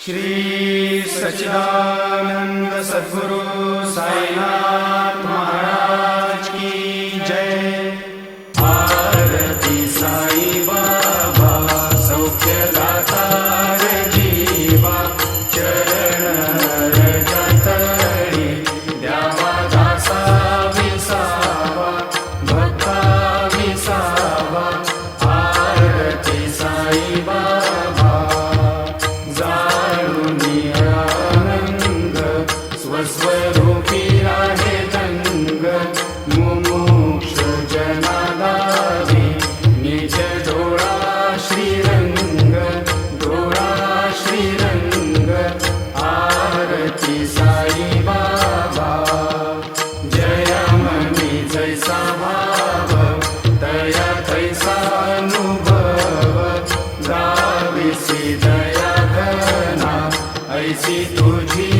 श्री सच्चिदानंद सद्गुरु साईनाथ महाराज की जय। आरती साई बाबा सौख्यदाता जीवा, चरण रजतळी द्यावा दासा विसावा, भक्ता विसावा। आरती साई बाबा स्वस्वरूपी आहे दंग, मुमुक्ष जनादारी निज डोळा श्रीरंग, डोळा श्रीरंग। आरती साई बाबा जय मनी जैसा भाव, दया तैसा अनुभव। गाविसी दया घना ऐसी तुझी